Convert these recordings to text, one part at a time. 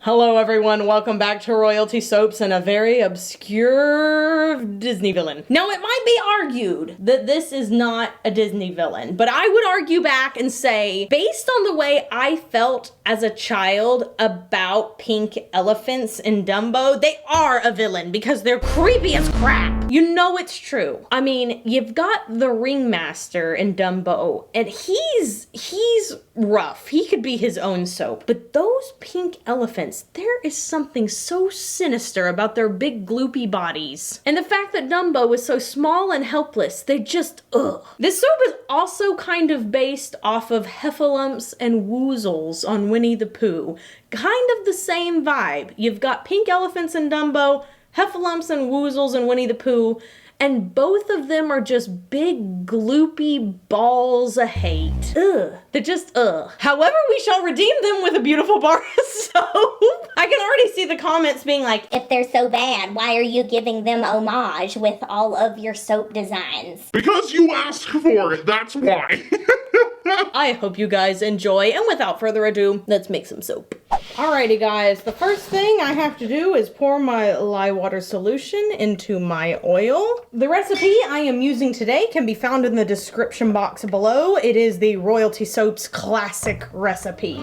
Hello everyone, welcome back to Royalty Soaps and a very obscure Disney villain. Now it might be argued that this is not a Disney villain, but I would argue back and say, based on the way I felt as a child about pink elephants in Dumbo, they are a villain because they're creepy as crap. You know it's true. I mean, you've got the ringmaster in Dumbo and he's rough. He could be his own soap, but those pink elephants, there is something so sinister about their big gloopy bodies. And the fact that Dumbo is so small and helpless, they just, ugh. This soap is also kind of based off of Heffalumps and woozles on Winnie the Pooh. Kind of the same vibe. You've got pink elephants in Dumbo, Heffalumps and woozles in Winnie the Pooh, and both of them are just big, gloopy balls of hate. Ugh. They're just, ugh. However, we shall redeem them with a beautiful bar of soap. I can already see the comments being like, if they're so bad, why are you giving them homage with all of your soap designs? Because you asked for it, that's why. I hope you guys enjoy, and without further ado, let's make some soap. Alrighty guys, the first thing I have to do is pour my lye water solution into my oil. The recipe I am using today can be found in the description box below. It is the Royalty Soaps classic recipe.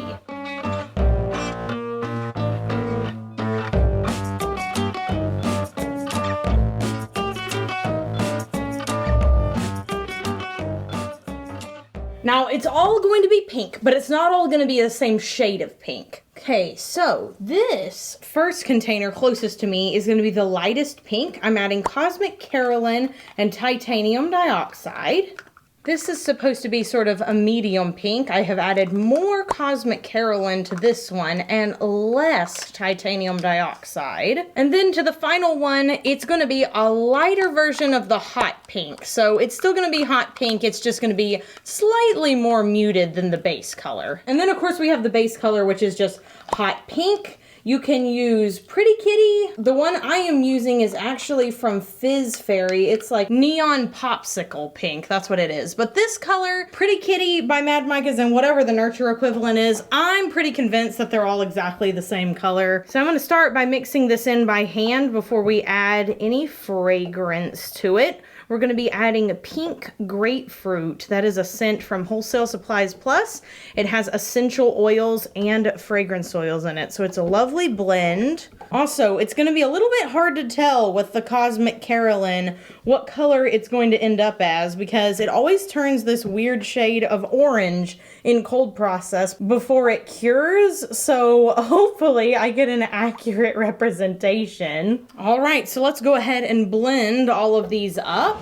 Now, it's all going to be pink, but it's not all going to be the same shade of pink. Okay, so this first container closest to me is going to be the lightest pink. I'm adding Cosmic Carolyn and titanium dioxide. This is supposed to be sort of a medium pink. I have added more Cosmic Carolyn to this one and less titanium dioxide. And then to the final one, it's going to be a lighter version of the hot pink. So it's still going to be hot pink. It's just going to be slightly more muted than the base color. And then of course we have the base color, which is just hot pink. You can use Pretty Kitty. The one I am using is actually from Fizz Fairy. It's like neon popsicle pink. That's what it is. But this color, Pretty Kitty by Mad Micahs and whatever the nurture equivalent is, I'm pretty convinced that they're all exactly the same color. So I'm going to start by mixing this in by hand before we add any fragrance to it. We're going to be adding a pink grapefruit. That is a scent from Wholesale Supplies Plus. It has essential oils and fragrance oils in it, so it's a lovely blend. Also, it's going to be a little bit hard to tell with the Cosmic Carolyn what color it's going to end up as because it always turns this weird shade of orange in cold process before it cures, so hopefully I get an accurate representation. All right, so let's go ahead and blend all of these up.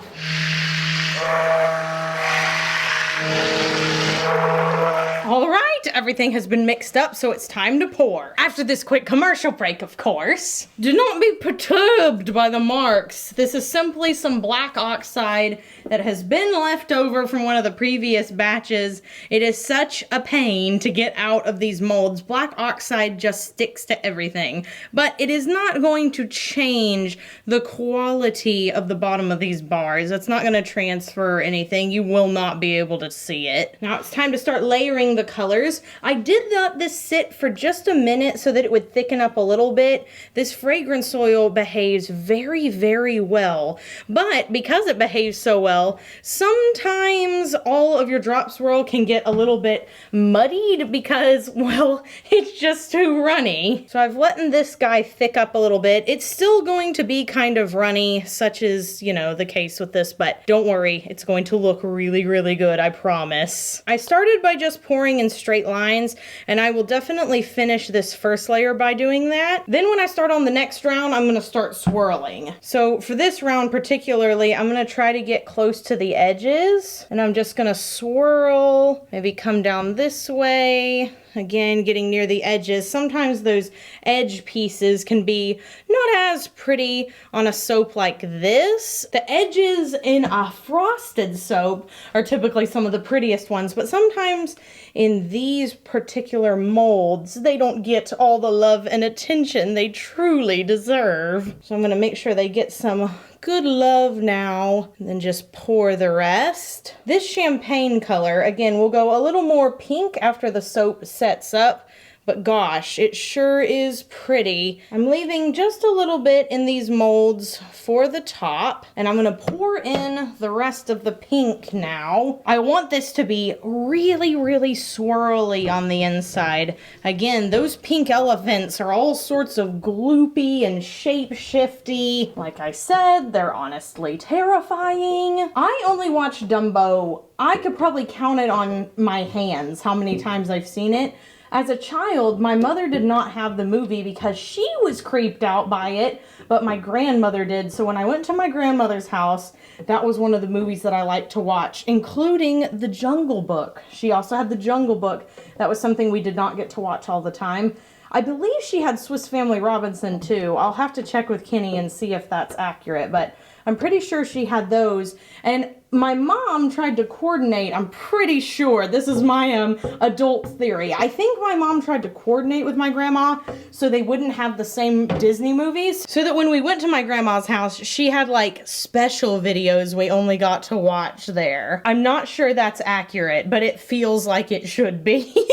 All right, everything has been mixed up, so it's time to pour. After this quick commercial break, of course. Do not be perturbed by the marks. This is simply some black oxide that has been left over from one of the previous batches. It is such a pain to get out of these molds. Black oxide just sticks to everything, but it is not going to change the quality of the bottom of these bars. It's not going to transfer anything. You will not be able to see it. Now it's time to start layering the colors. I did let this sit for just a minute so that it would thicken up a little bit. This fragrance oil behaves very, very well, but because it behaves so well, sometimes all of your drop swirl can get a little bit muddied because, well, it's just too runny. So I've let this guy thick up a little bit. It's still going to be kind of runny, such as, you know, the case with this, but don't worry, it's going to look really, really good, I promise. I started by just pouring in straight lines, and I will definitely finish this first layer by doing that. Then when I start on the next round, I'm going to start swirling. So for this round particularly, I'm going to try to get close to the edges, and I'm just going to swirl, maybe come down this way. Again, getting near the edges. Sometimes those edge pieces can be not as pretty on a soap like this. The edges in a frosted soap are typically some of the prettiest ones, but sometimes in these particular molds, they don't get all the love and attention they truly deserve. So I'm going to make sure they get some good love now, and then just pour the rest. This champagne color, again, will go a little more pink after the soap sets up, but gosh, it sure is pretty. I'm leaving just a little bit in these molds for the top, and I'm gonna pour in the rest of the pink now. I want this to be really, really swirly on the inside. Again, those pink elephants are all sorts of gloopy and shape-shifty. Like I said, they're honestly terrifying. I only watched Dumbo. I could probably count it on my hands how many times I've seen it. As a child, my mother did not have the movie because she was creeped out by it, but my grandmother did. So when I went to my grandmother's house, that was one of the movies that I liked to watch, including The Jungle Book. She also had The Jungle Book. That was something we did not get to watch all the time. I believe she had Swiss Family Robinson too. I'll have to check with Kenny and see if that's accurate, but I'm pretty sure she had those. And my mom tried to coordinate, I'm pretty sure, this is my adult theory. I think my mom tried to coordinate with my grandma so they wouldn't have the same Disney movies. So that when we went to my grandma's house, she had like special videos we only got to watch there. I'm not sure that's accurate, but it feels like it should be.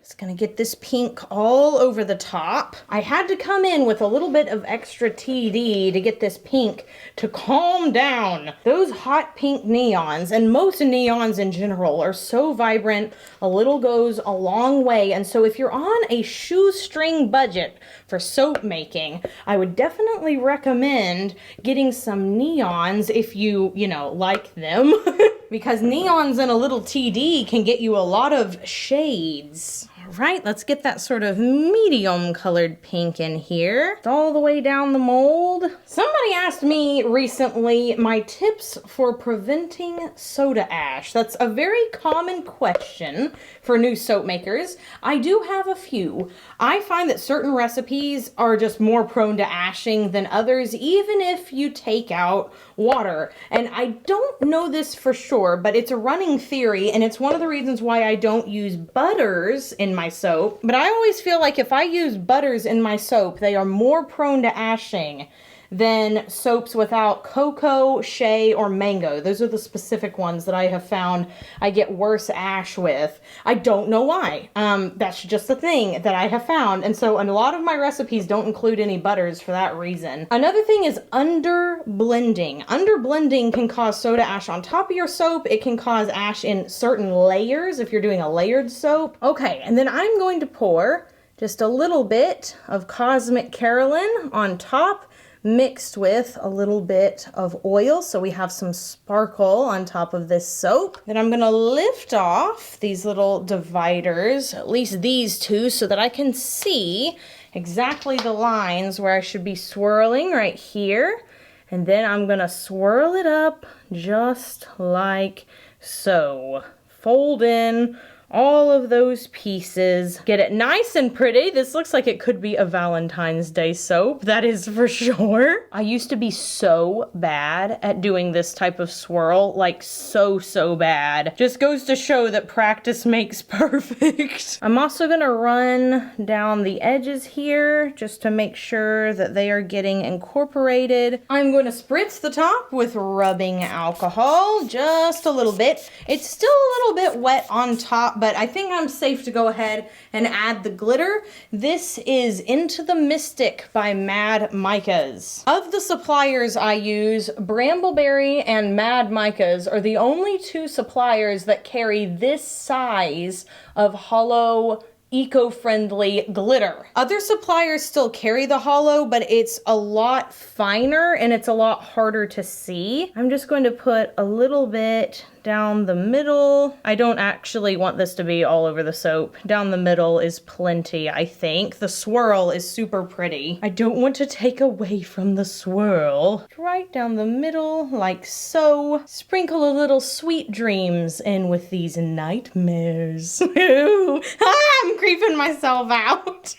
Just gonna get this pink all over the top. I had to come in with a little bit of extra TD to get this pink to calm down. Those hot pink neons, and most neons in general, are so vibrant. A little goes a long way. And so if you're on a shoestring budget for soap making, I would definitely recommend getting some neons if you know, like them. Because neons and a little TD can get you a lot of shades. All right, let's get that sort of medium colored pink in here. All the way down the mold. Somebody asked me recently my tips for preventing soda ash. That's a very common question for new soap makers. I do have a few. I find that certain recipes are just more prone to ashing than others, even if you take out water. And I don't know this for sure, but it's a running theory, and it's one of the reasons why I don't use butters in my soap. But I always feel like if I use butters in my soap, they are more prone to ashing than soaps without cocoa, shea, or mango. Those are the specific ones that I have found I get worse ash with. I don't know why. That's just the thing that I have found. And so a lot of my recipes don't include any butters for that reason. Another thing is under blending. Under blending can cause soda ash on top of your soap. It can cause ash in certain layers if you're doing a layered soap. Okay, and then I'm going to pour just a little bit of Cosmic Carolyn on top, mixed with a little bit of oil, so we have some sparkle on top of this soap. Then I'm gonna lift off these little dividers, at least these two, so that I can see exactly the lines where I should be swirling right here. And then I'm gonna swirl it up just like so. Fold in all of those pieces. Get it nice and pretty. This looks like it could be a Valentine's Day soap. That is for sure. I used to be so bad at doing this type of swirl, like so bad. Just goes to show that practice makes perfect. I'm also gonna run down the edges here just to make sure that they are getting incorporated. I'm going to spritz the top with rubbing alcohol, just a little bit. It's still a little bit wet on top, but I think I'm safe to go ahead and add the glitter. This is Into the Mystic by Mad Micas. Of the suppliers I use, Brambleberry and Mad Micas are the only two suppliers that carry this size of hollow eco-friendly glitter. Other suppliers still carry the hollow, but it's a lot finer and it's a lot harder to see. I'm just going to put a little bit down the middle. I don't actually want this to be all over the soap. Down the middle is plenty, I think. The swirl is super pretty. I don't want to take away from the swirl. Right down the middle, like so. Sprinkle a little sweet dreams in with these nightmares. I'm creeping myself out.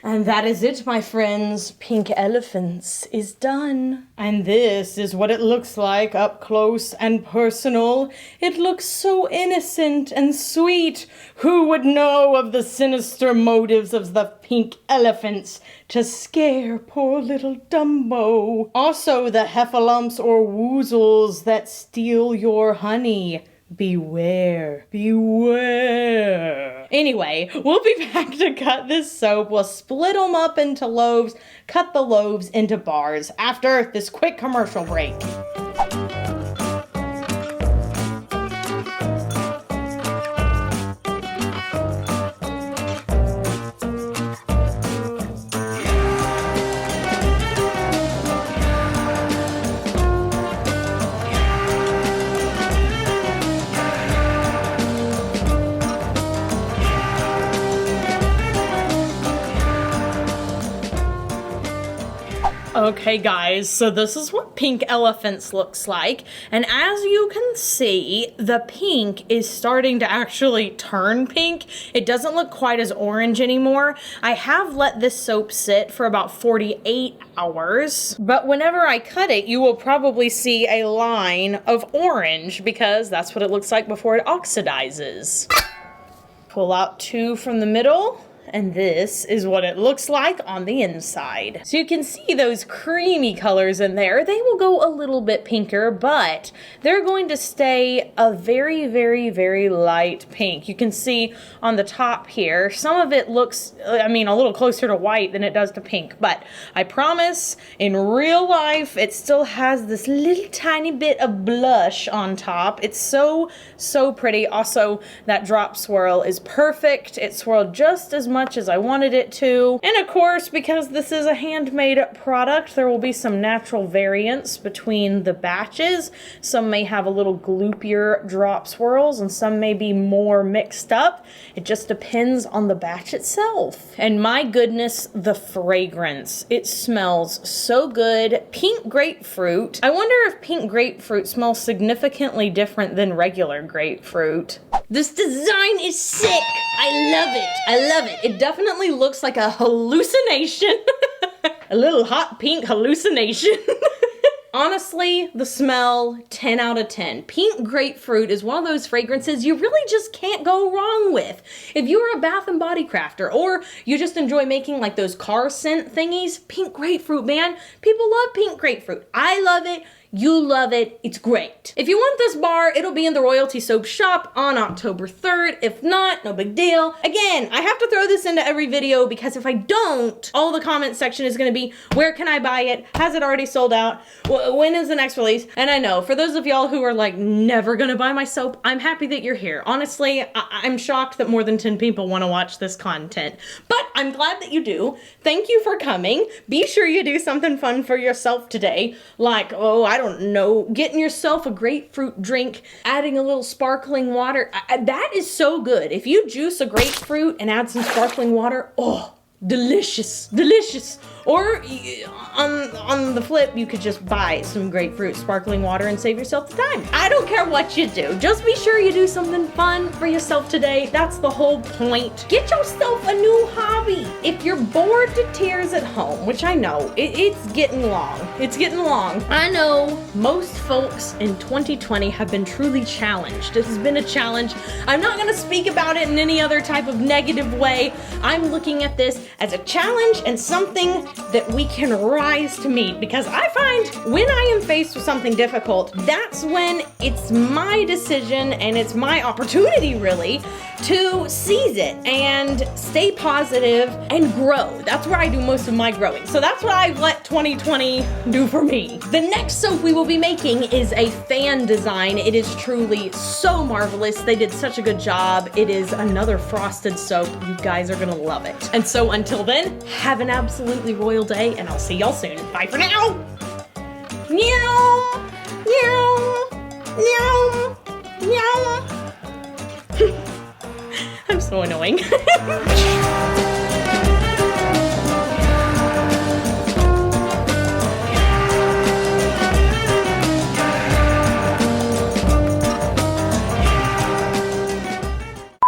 And that is it, my friends. Pink Elephants is done. And this is what it looks like up close and personal. It looks so innocent and sweet. Who would know of the sinister motives of the pink elephants to scare poor little Dumbo? Also, the Heffalumps or woozles that steal your honey. Beware, beware. Anyway, we'll be back to cut this soap. We'll split them up into loaves, cut the loaves into bars after this quick commercial break. Okay guys, so this is what pink elephants looks like, and as you can see, the pink is starting to actually turn pink. It doesn't look quite as orange anymore. I have let this soap sit for about 48 hours, but whenever I cut it, you will probably see a line of orange because that's what it looks like before it oxidizes. Pull out 2 from the middle. And this is what it looks like on the inside. So you can see those creamy colors in there. They will go a little bit pinker, but they're going to stay a very, very, very light pink. You can see on the top here, some of it looks, I mean, a little closer to white than it does to pink, but I promise in real life, it still has this little tiny bit of blush on top. It's so, so pretty. Also, that drop swirl is perfect. It swirled just as much as I wanted it to. And of course, because this is a handmade product, there will be some natural variance between the batches. Some may have a little gloopier drop swirls and some may be more mixed up. It just depends on the batch itself. And my goodness, the fragrance. It smells so good. Pink grapefruit. I wonder if pink grapefruit smells significantly different than regular grapefruit. This design is sick. I love it. I love it. It definitely looks like a hallucination. A little hot pink hallucination. Honestly, the smell, 10 out of 10. Pink grapefruit is one of those fragrances you really just can't go wrong with. If you're a Bath and Body crafter or you just enjoy making like those car scent thingies, pink grapefruit, man. People love pink grapefruit. I love it. You love it. It's great. If you want this bar, it'll be in the Royalty Soap shop on October 3rd. If not, no big deal. Again, I have to throw this into every video because if I don't, all the comment section is going to be, where can I buy it? Has it already sold out? When is the next release? And I know, for those of y'all who are like, never gonna buy my soap, I'm happy that you're here. Honestly, I'm shocked that more than 10 people want to watch this content. But I'm glad that you do. Thank you for coming. Be sure you do something fun for yourself today. Like, oh, I don't know, getting yourself a grapefruit drink, adding a little sparkling water. That is so good. If you juice a grapefruit and add some sparkling water, oh, delicious, delicious. Or on the flip, you could just buy some grapefruit sparkling water and save yourself the time. I don't care what you do. Just be sure you do something fun for yourself today. That's the whole point. Get yourself a new hobby. If you're bored to tears at home, which I know, it's getting long. It's getting long. I know most folks in 2020 have been truly challenged. It has been a challenge. I'm not gonna speak about it in any other type of negative way. I'm looking at this as a challenge and something that we can rise to meet, because I find when I am faced with something difficult, that's when it's my decision and it's my opportunity really to seize it and stay positive and grow. That's where I do most of my growing. So that's what I've let 2020 do for me. The next soap we will be making is a fan design. It is truly so marvelous. They did such a good job. It is another frosted soap. You guys are gonna love it. And so until then, have an absolutely royal day and I'll see y'all soon. Bye for now. Meow, meow, meow, meow. I'm so annoying.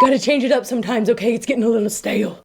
Gotta change it up sometimes, okay? It's getting a little stale.